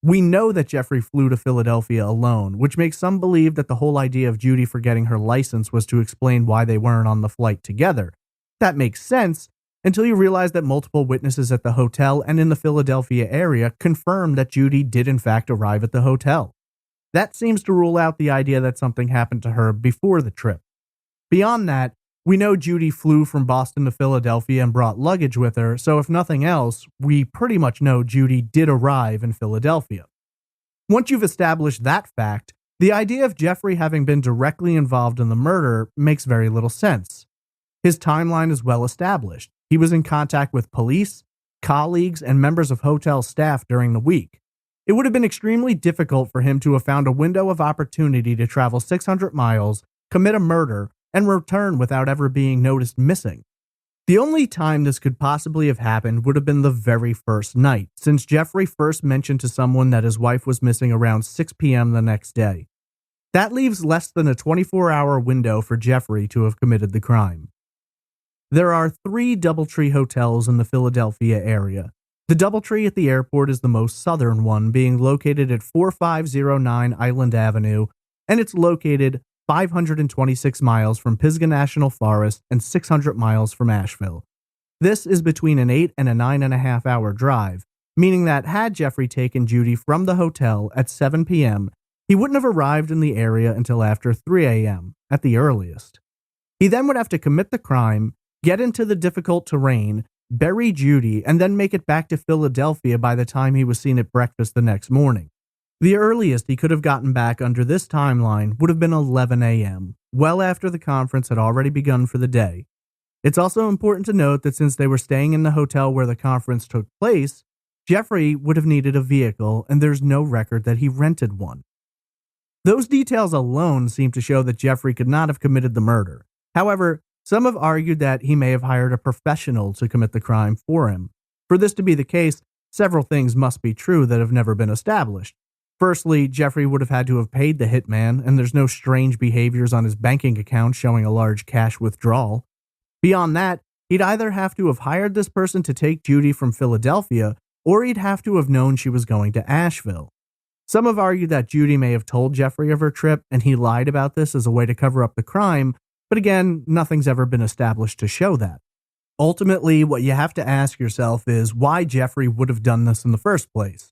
We know that Jeffrey flew to Philadelphia alone, which makes some believe that the whole idea of Judy forgetting her license was to explain why they weren't on the flight together. That makes sense until you realize that multiple witnesses at the hotel and in the Philadelphia area confirm that Judy did in fact arrive at the hotel. That seems to rule out the idea that something happened to her before the trip. Beyond that, we know Judy flew from Boston to Philadelphia and brought luggage with her, so if nothing else, we pretty much know Judy did arrive in Philadelphia. Once you've established that fact, the idea of Jeffrey having been directly involved in the murder makes very little sense. His timeline is well established. He was in contact with police, colleagues, and members of hotel staff during the week. It would have been extremely difficult for him to have found a window of opportunity to travel 600 miles, commit a murder, and return without ever being noticed missing. The only time this could possibly have happened would have been the very first night, since Jeffrey first mentioned to someone that his wife was missing around 6 p.m. the next day. That leaves less than a 24-hour window for Jeffrey to have committed the crime. There are 3 DoubleTree hotels in the Philadelphia area. The DoubleTree at the airport is the most southern one, being located at 4509 Island Avenue, and it's located 526 miles from Pisgah National Forest and 600 miles from Asheville. This is between an 8 and a 9.5 hour drive, meaning that had Jeffrey taken Judy from the hotel at 7 p.m., he wouldn't have arrived in the area until after 3 a.m. at the earliest. He then would have to commit the crime, get into the difficult terrain, bury Judy, and then make it back to Philadelphia by the time he was seen at breakfast the next morning. The earliest he could have gotten back under this timeline would have been 11 a.m., well after the conference had already begun for the day. It's also important to note that since they were staying in the hotel where the conference took place, Jeffrey would have needed a vehicle, and there's no record that he rented one. Those details alone seem to show that Jeffrey could not have committed the murder. However, some have argued that he may have hired a professional to commit the crime for him. For this to be the case, several things must be true that have never been established. Firstly, Jeffrey would have had to have paid the hitman, and there's no strange behaviors on his banking account showing a large cash withdrawal. Beyond that, he'd either have to have hired this person to take Judy from Philadelphia, or he'd have to have known she was going to Asheville. Some have argued that Judy may have told Jeffrey of her trip, and he lied about this as a way to cover up the crime, but again, nothing's ever been established to show that. Ultimately, what you have to ask yourself is why Jeffrey would have done this in the first place.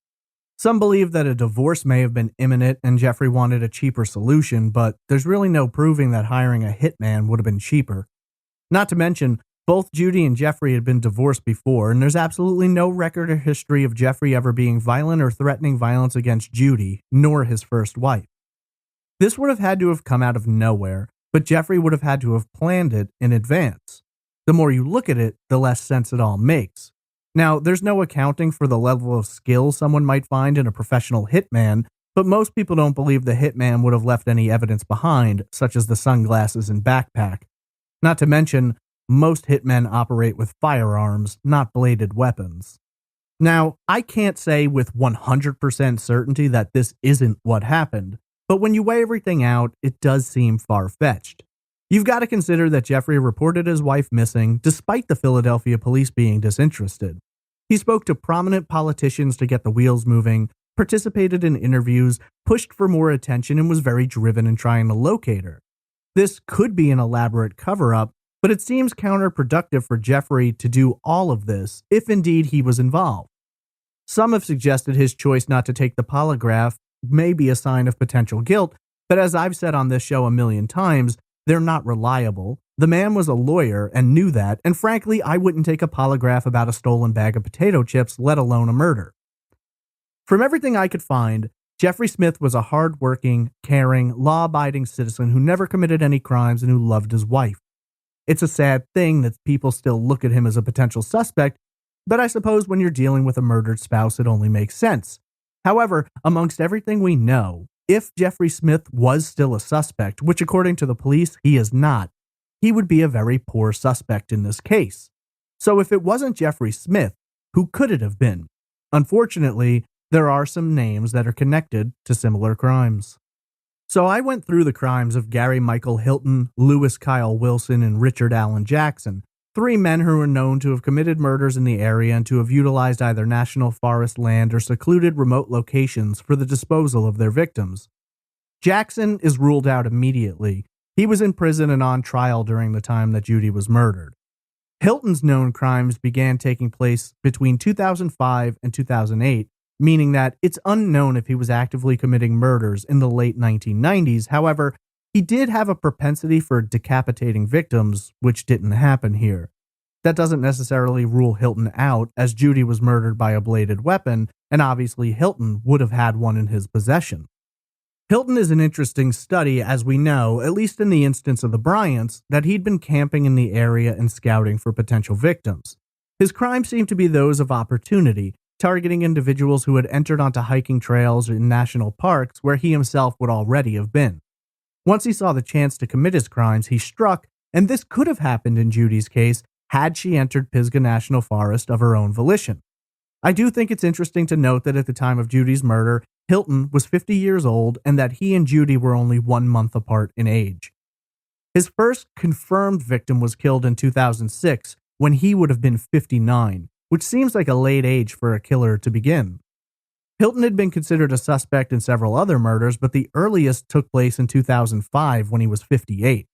Some believe that a divorce may have been imminent and Jeffrey wanted a cheaper solution, but there's really no proving that hiring a hitman would have been cheaper. Not to mention, both Judy and Jeffrey had been divorced before, and there's absolutely no record or history of Jeffrey ever being violent or threatening violence against Judy, nor his first wife. This would have had to have come out of nowhere, but Jeffrey would have had to have planned it in advance. The more you look at it, the less sense it all makes. Now, there's no accounting for the level of skill someone might find in a professional hitman, but most people don't believe the hitman would have left any evidence behind, such as the sunglasses and backpack. Not to mention, most hitmen operate with firearms, not bladed weapons. Now, I can't say with 100% certainty that this isn't what happened, but when you weigh everything out, it does seem far-fetched. You've got to consider that Jeffrey reported his wife missing despite the Philadelphia police being disinterested. He spoke to prominent politicians to get the wheels moving, participated in interviews, pushed for more attention, and was very driven in trying to locate her. This could be an elaborate cover-up, but it seems counterproductive for Jeffrey to do all of this, if indeed he was involved. Some have suggested his choice not to take the polygraph may be a sign of potential guilt, but as I've said on this show a million times, they're not reliable. The man was a lawyer and knew that, and frankly, I wouldn't take a polygraph about a stolen bag of potato chips, let alone a murder. From everything I could find, Jeffrey Smith was a hard-working, caring, law-abiding citizen who never committed any crimes and who loved his wife. It's a sad thing that people still look at him as a potential suspect, but I suppose when you're dealing with a murdered spouse, it only makes sense. However, amongst everything we know, if Jeffrey Smith was still a suspect, which according to the police, he is not, he would be a very poor suspect in this case. So if it wasn't Jeffrey Smith, who could it have been? Unfortunately, there are some names that are connected to similar crimes. So I went through the crimes of Gary Michael Hilton, Lewis Kyle Wilson, and Richard Allen Jackson, 3 men who are known to have committed murders in the area and to have utilized either national forest land or secluded remote locations for the disposal of their victims. Jackson is ruled out immediately. He was in prison and on trial during the time that Judy was murdered. Hilton's known crimes began taking place between 2005 and 2008, meaning that it's unknown if he was actively committing murders in the late 1990s. However, he did have a propensity for decapitating victims, which didn't happen here. That doesn't necessarily rule Hilton out, as Judy was murdered by a bladed weapon, and obviously Hilton would have had one in his possession. Hilton is an interesting study, as we know, at least in the instance of the Bryants, that he'd been camping in the area and scouting for potential victims. His crimes seemed to be those of opportunity, targeting individuals who had entered onto hiking trails or in national parks where he himself would already have been. Once he saw the chance to commit his crimes, he struck, and this could have happened in Judy's case had she entered Pisgah National Forest of her own volition. I do think it's interesting to note that at the time of Judy's murder, Hilton was 50 years old and that he and Judy were only 1 month apart in age. His first confirmed victim was killed in 2006 when he would have been 59, which seems like a late age for a killer to begin. Hilton had been considered a suspect in several other murders, but the earliest took place in 2005 when he was 58.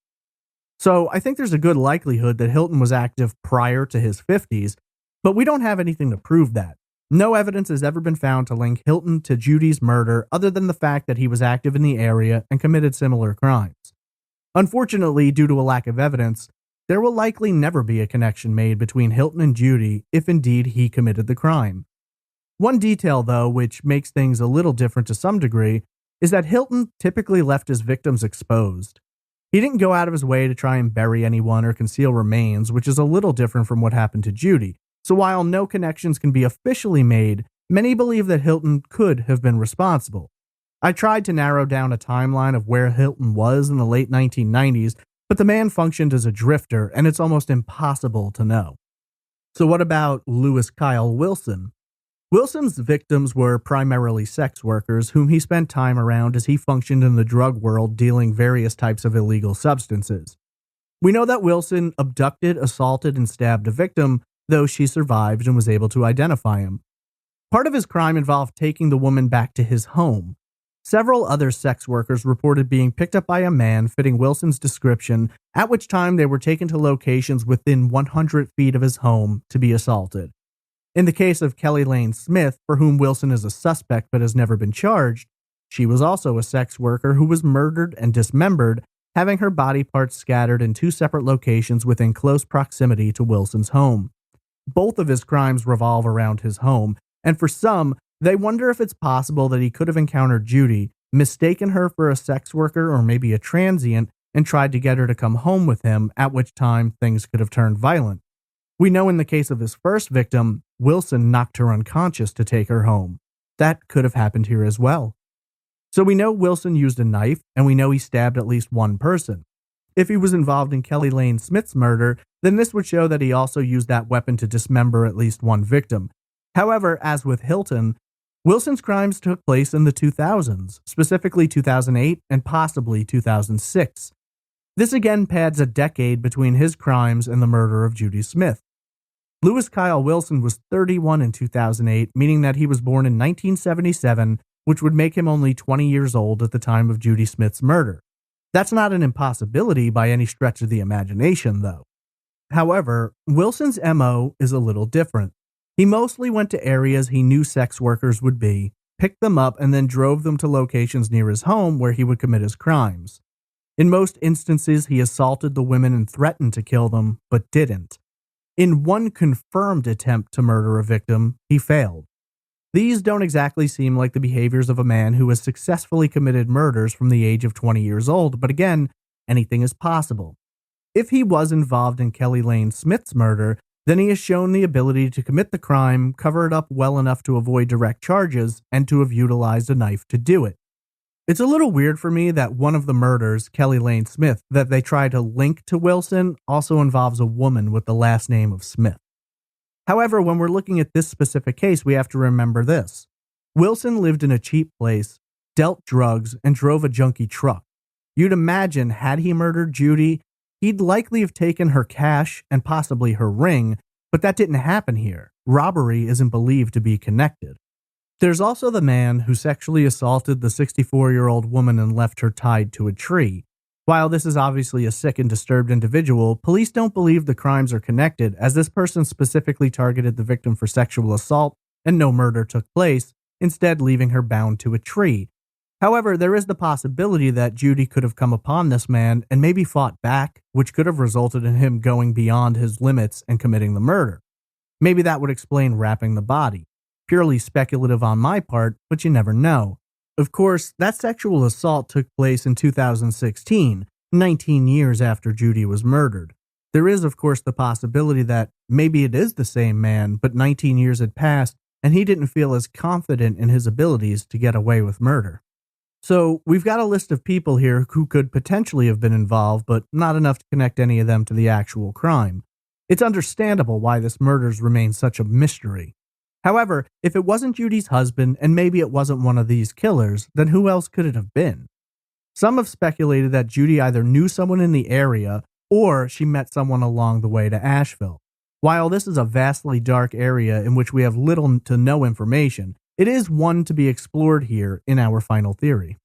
So I think there's a good likelihood that Hilton was active prior to his 50s, but we don't have anything to prove that. No evidence has ever been found to link Hilton to Judy's murder other than the fact that he was active in the area and committed similar crimes. Unfortunately, due to a lack of evidence, there will likely never be a connection made between Hilton and Judy if indeed he committed the crime. One detail, though, which makes things a little different to some degree, is that Hilton typically left his victims exposed. He didn't go out of his way to try and bury anyone or conceal remains, which is a little different from what happened to Judy. So while no connections can be officially made, Many believe that Hilton could have been responsible. I tried to narrow down a timeline of where Hilton was in the late 1990s, but the man functioned as a drifter, and it's almost impossible to know. So what about Lewis Kyle Wilson? Wilson's victims were primarily sex workers whom he spent time around as he functioned in the drug world dealing various types of illegal substances. We know that Wilson abducted, assaulted, and stabbed a victim, though she survived and was able to identify him. Part of his crime involved taking the woman back to his home. Several other sex workers reported being picked up by a man fitting Wilson's description, at which time they were taken to locations within 100 feet of his home to be assaulted. In the case of Kelly Lane Smith, for whom Wilson is a suspect but has never been charged, she was also a sex worker who was murdered and dismembered, having her body parts scattered in 2 separate locations within close proximity to Wilson's home. Both of his crimes revolve around his home, and for some, they wonder if it's possible that he could have encountered Judy, mistaken her for a sex worker or maybe a transient, and tried to get her to come home with him, at which time things could have turned violent. We know in the case of his first victim, Wilson knocked her unconscious to take her home. That could have happened here as well. So we know Wilson used a knife, and we know he stabbed at least one person. If he was involved in Kelly Lane Smith's murder, then this would show that he also used that weapon to dismember at least one victim. However, as with Hilton, Wilson's crimes took place in the 2000s, specifically 2008 and possibly 2006. This again pads a decade between his crimes and the murder of Judy Smith. Lewis Kyle Wilson was 31 in 2008, meaning that he was born in 1977, which would make him only 20 years old at the time of Judy Smith's murder. That's not an impossibility by any stretch of the imagination, though. However, Wilson's MO is a little different. He mostly went to areas he knew sex workers would be, picked them up, and then drove them to locations near his home where he would commit his crimes. In most instances, he assaulted the women and threatened to kill them, but didn't. In one confirmed attempt to murder a victim, he failed. These don't exactly seem like the behaviors of a man who has successfully committed murders from the age of 20 years old, but again, anything is possible. If he was involved in Kelly Lane Smith's murder, then he has shown the ability to commit the crime, cover it up well enough to avoid direct charges, and to have utilized a knife to do it. It's a little weird for me that one of the murders, Kelly Lane Smith, that they try to link to Wilson also involves a woman with the last name of Smith. However, when we're looking at this specific case, we have to remember this. Wilson lived in a cheap place, dealt drugs, and drove a junky truck. You'd imagine, had he murdered Judy, he'd likely have taken her cash and possibly her ring, but that didn't happen here. Robbery isn't believed to be connected. There's also the man who sexually assaulted the 64-year-old woman and left her tied to a tree. While this is obviously a sick and disturbed individual, police don't believe the crimes are connected, as this person specifically targeted the victim for sexual assault and no murder took place, instead leaving her bound to a tree. However, there is the possibility that Judy could have come upon this man and maybe fought back, which could have resulted in him going beyond his limits and committing the murder. Maybe that would explain wrapping the body. Purely speculative on my part, but you never know. Of course, that sexual assault took place in 2016, 19 years after Judy was murdered. There is, of course, the possibility that maybe it is the same man, but 19 years had passed and he didn't feel as confident in his abilities to get away with murder. So we've got a list of people here who could potentially have been involved, but not enough to connect any of them to the actual crime. It's understandable why this murders remains such a mystery. However, if it wasn't Judy's husband, and maybe it wasn't one of these killers, then who else could it have been? Some have speculated that Judy either knew someone in the area, or she met someone along the way to Asheville. While this is a vastly dark area in which we have little to no information, it is one to be explored here in our final theory.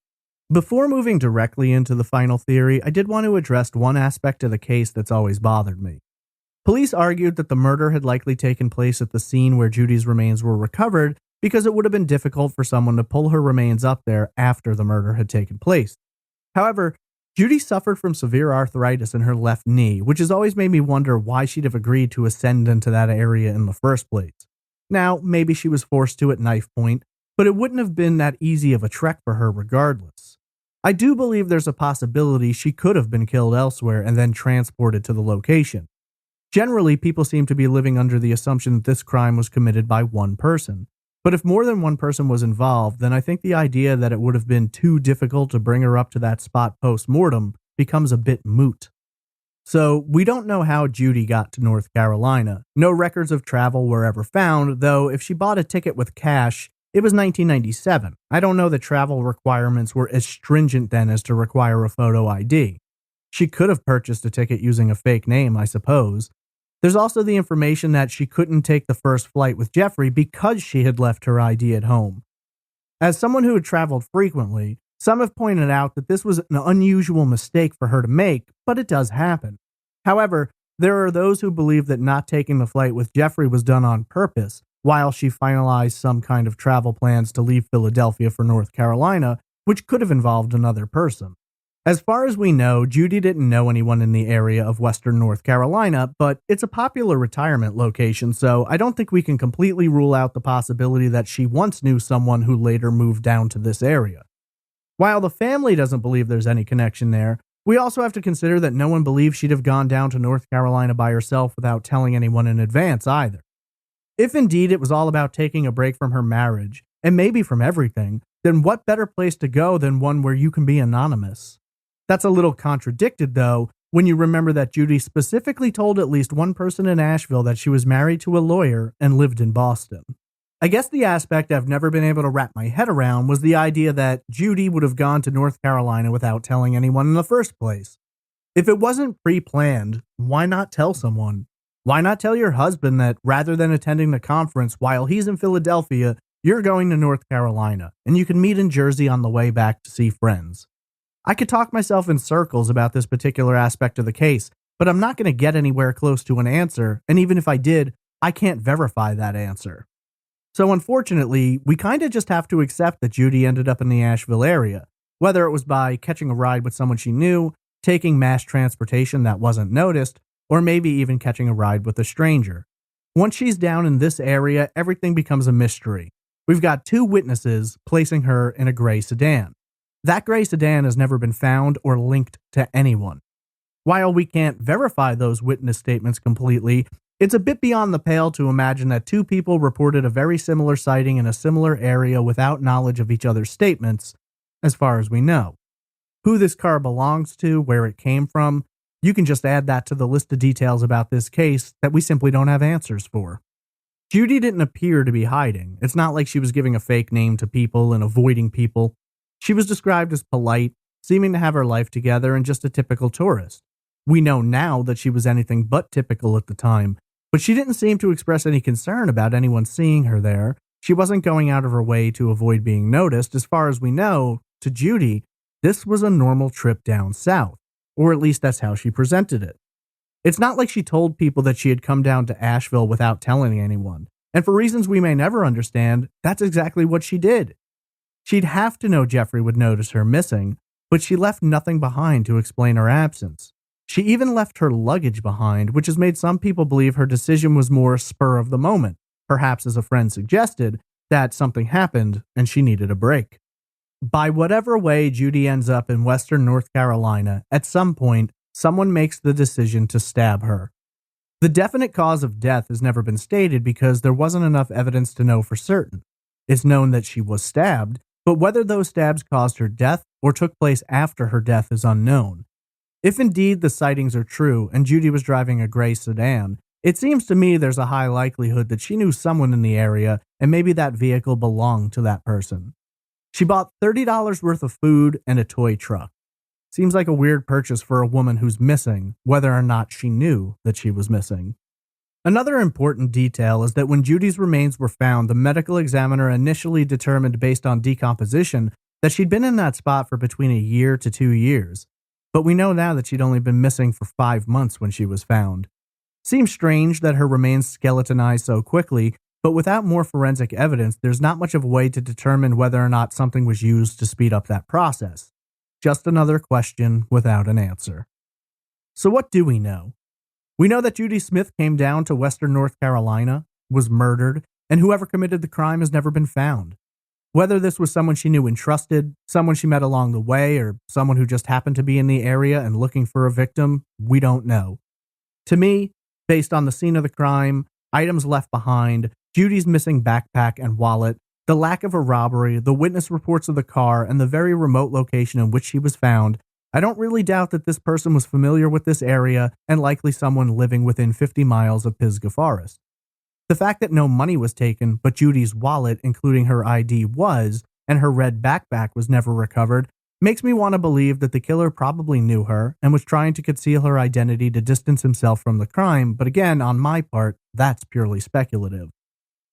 Before moving directly into the final theory, I did want to address one aspect of the case that's always bothered me. Police argued that the murder had likely taken place at the scene where Judy's remains were recovered because it would have been difficult for someone to pull her remains up there after the murder had taken place. However, Judy suffered from severe arthritis in her left knee, which has always made me wonder why she'd have agreed to ascend into that area in the first place. Now, maybe she was forced to at knife point, but it wouldn't have been that easy of a trek for her regardless. I do believe there's a possibility she could have been killed elsewhere and then transported to the location. Generally, people seem to be living under the assumption that this crime was committed by one person. But if more than one person was involved, then I think the idea that it would have been too difficult to bring her up to that spot post-mortem becomes a bit moot. So, we don't know how Judy got to North Carolina. No records of travel were ever found, though if she bought a ticket with cash, it was 1997. I don't know that travel requirements were as stringent then as to require a photo ID. She could have purchased a ticket using a fake name, I suppose. There's also the information that she couldn't take the first flight with Jeffrey because she had left her ID at home. As someone who had traveled frequently, some have pointed out that this was an unusual mistake for her to make, but it does happen. However, there are those who believe that not taking the flight with Jeffrey was done on purpose, while she finalized some kind of travel plans to leave Philadelphia for North Carolina, which could have involved another person. As far as we know, Judy didn't know anyone in the area of Western North Carolina, but it's a popular retirement location, so I don't think we can completely rule out the possibility that she once knew someone who later moved down to this area. While the family doesn't believe there's any connection there, we also have to consider that no one believes she'd have gone down to North Carolina by herself without telling anyone in advance either. If indeed it was all about taking a break from her marriage, and maybe from everything, then what better place to go than one where you can be anonymous? That's a little contradicted, though, when you remember that Judy specifically told at least one person in Asheville that she was married to a lawyer and lived in Boston. I guess the aspect I've never been able to wrap my head around was the idea that Judy would have gone to North Carolina without telling anyone in the first place. If it wasn't pre-planned, why not tell someone? Why not tell your husband that rather than attending the conference while he's in Philadelphia, you're going to North Carolina, and you can meet in Jersey on the way back to see friends? I could talk myself in circles about this particular aspect of the case, but I'm not going to get anywhere close to an answer, and even if I did, I can't verify that answer. So unfortunately, we kind of just have to accept that Judy ended up in the Asheville area, whether it was by catching a ride with someone she knew, taking mass transportation that wasn't noticed, or maybe even catching a ride with a stranger. Once she's down in this area, everything becomes a mystery. We've got two witnesses placing her in a gray sedan. That gray sedan has never been found or linked to anyone. While we can't verify those witness statements completely, it's a bit beyond the pale to imagine that two people reported a very similar sighting in a similar area without knowledge of each other's statements, as far as we know. Who this car belongs to, where it came from, you can just add that to the list of details about this case that we simply don't have answers for. Judy didn't appear to be hiding. It's not like she was giving a fake name to people and avoiding people. She was described as polite, seeming to have her life together and just a typical tourist. We know now that she was anything but typical at the time, but she didn't seem to express any concern about anyone seeing her there. She wasn't going out of her way to avoid being noticed. As far as we know, to Judy, this was a normal trip down south, or at least that's how she presented it. It's not like she told people that she had come down to Asheville without telling anyone, and for reasons we may never understand, that's exactly what she did. She'd have to know Jeffrey would notice her missing, but she left nothing behind to explain her absence. She even left her luggage behind, which has made some people believe her decision was more spur of the moment, perhaps as a friend suggested, that something happened and she needed a break. By whatever way Judy ends up in Western North Carolina, at some point, someone makes the decision to stab her. The definite cause of death has never been stated because there wasn't enough evidence to know for certain. It's known that she was stabbed, but whether those stabs caused her death or took place after her death is unknown. If indeed the sightings are true and Judy was driving a gray sedan, it seems to me there's a high likelihood that she knew someone in the area and maybe that vehicle belonged to that person. She bought $30 worth of food and a toy truck. Seems like a weird purchase for a woman who's missing, whether or not she knew that she was missing. Another important detail is that when Judy's remains were found, the medical examiner initially determined based on decomposition that she'd been in that spot for between a year to 2 years. But we know now that she'd only been missing for 5 months when she was found. Seems strange that her remains skeletonized so quickly, but without more forensic evidence, there's not much of a way to determine whether or not something was used to speed up that process. Just another question without an answer. So what do we know? We know that Judy Smith came down to Western North Carolina, was murdered, and whoever committed the crime has never been found. Whether this was someone she knew and trusted, someone she met along the way, or someone who just happened to be in the area and looking for a victim, we don't know. To me, based on the scene of the crime, items left behind, Judy's missing backpack and wallet, the lack of a robbery, the witness reports of the car, and the very remote location in which she was found, I don't really doubt that this person was familiar with this area and likely someone living within 50 miles of Pisgah Forest. The fact that no money was taken, but Judy's wallet, including her ID, was, and her red backpack was never recovered, makes me want to believe that the killer probably knew her and was trying to conceal her identity to distance himself from the crime, but again, on my part, that's purely speculative.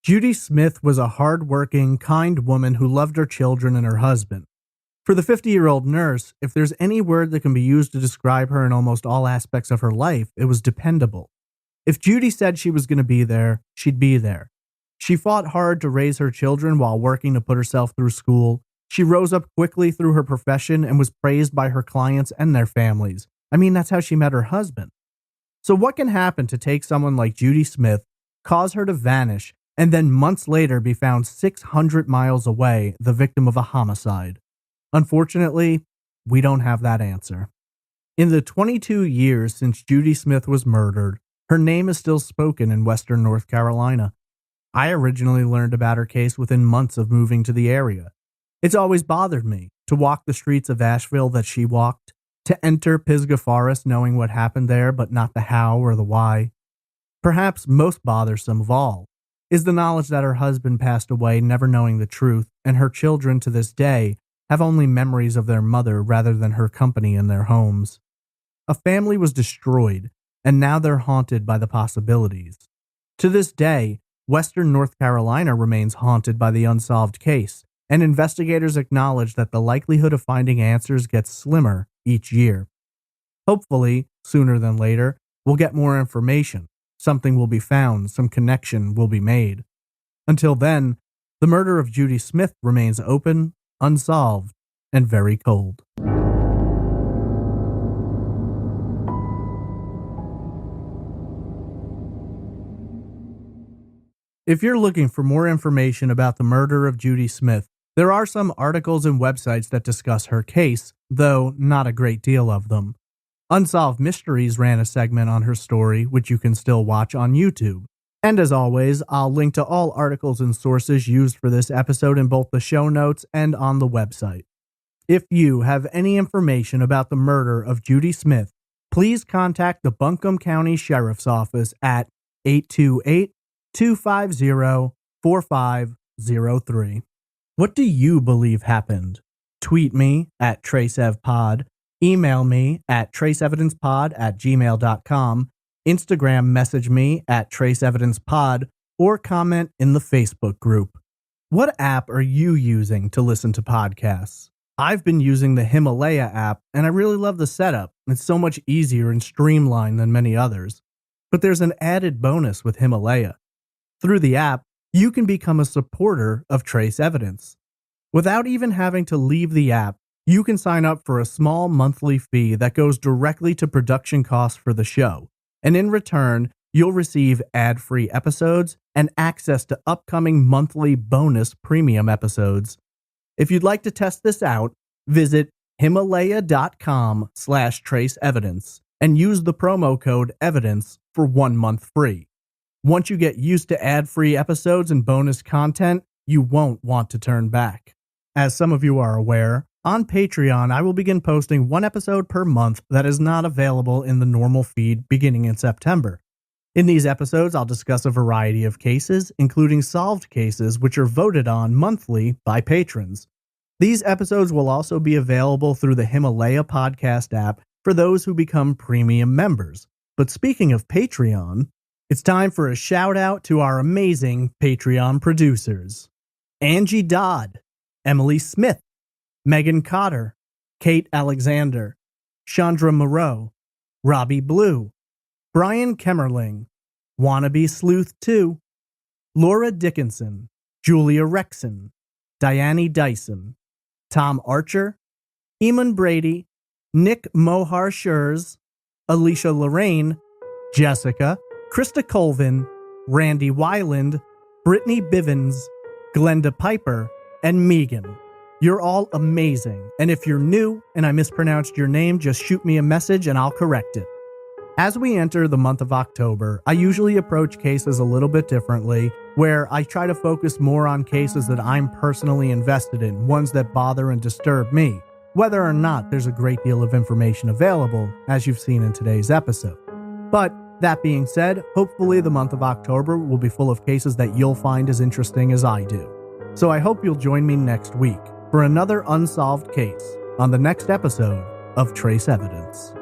Judy Smith was a hard-working, kind woman who loved her children and her husband. For the 50-year-old nurse, if there's any word that can be used to describe her in almost all aspects of her life, it was dependable. If Judy said she was going to be there, she'd be there. She fought hard to raise her children while working to put herself through school. She rose up quickly through her profession and was praised by her clients and their families. I mean, that's how she met her husband. So what can happen to take someone like Judy Smith, cause her to vanish, and then months later be found 600 miles away, the victim of a homicide? Unfortunately, we don't have that answer. In the 22 years since Judy Smith was murdered, her name is still spoken in Western North Carolina. I originally learned about her case within months of moving to the area. It's always bothered me to walk the streets of Asheville that she walked, to enter Pisgah Forest knowing what happened there but not the how or the why. Perhaps most bothersome of all is the knowledge that her husband passed away never knowing the truth, and her children to this day have only memories of their mother rather than her company in their homes. A family was destroyed, and now they're haunted by the possibilities. To this day, Western North Carolina remains haunted by the unsolved case, and investigators acknowledge that the likelihood of finding answers gets slimmer each year. Hopefully, sooner than later, we'll get more information. Something will be found, some connection will be made. Until then, the murder of Judy Smith remains open, unsolved, and very cold. If you're looking for more information about the murder of Judy Smith, there are some articles and websites that discuss her case, though not a great deal of them. Unsolved Mysteries ran a segment on her story, which you can still watch on YouTube. And as always, I'll link to all articles and sources used for this episode in both the show notes and on the website. If you have any information about the murder of Judy Smith, please contact the Buncombe County Sheriff's Office at 828-250-4503. What do you believe happened? Tweet me at TraceEvPod, email me at traceevidencepod@gmail.com, Instagram message me at TraceEvidencePod, or comment in the Facebook group. What app are you using to listen to podcasts? I've been using the Himalaya app, and I really love the setup. It's so much easier and streamlined than many others. But there's an added bonus with Himalaya. Through the app, you can become a supporter of Trace Evidence. Without even having to leave the app, you can sign up for a small monthly fee that goes directly to production costs for the show. And in return, you'll receive ad-free episodes and access to upcoming monthly bonus premium episodes. If you'd like to test this out, visit himalaya.com/traceevidence and use the promo code EVIDENCE for 1 month free. Once you get used to ad-free episodes and bonus content, you won't want to turn back. As some of you are aware, on Patreon, I will begin posting 1 episode per month that is not available in the normal feed beginning in September. In these episodes, I'll discuss a variety of cases, including solved cases, which are voted on monthly by patrons. These episodes will also be available through the Himalaya podcast app for those who become premium members. But speaking of Patreon, it's time for a shout out to our amazing Patreon producers: Angie Dodd, Emily Smith, Megan Cotter, Kate Alexander, Chandra Moreau, Robbie Blue, Brian Kemmerling, Wannabe Sleuth 2, Laura Dickinson, Julia Rexon, Diane Dyson, Tom Archer, Eamon Brady, Nick Mohar Schurz, Alicia Lorraine, Jessica, Krista Colvin, Randy Weiland, Brittany Bivens, Glenda Piper, and Megan. You're all amazing, and if you're new and I mispronounced your name, just shoot me a message and I'll correct it. As we enter the month of October, I usually approach cases a little bit differently, where I try to focus more on cases that I'm personally invested in, ones that bother and disturb me, whether or not there's a great deal of information available, as you've seen in today's episode. But that being said, hopefully the month of October will be full of cases that you'll find as interesting as I do. So I hope you'll join me next week for another unsolved case on the next episode of Trace Evidence.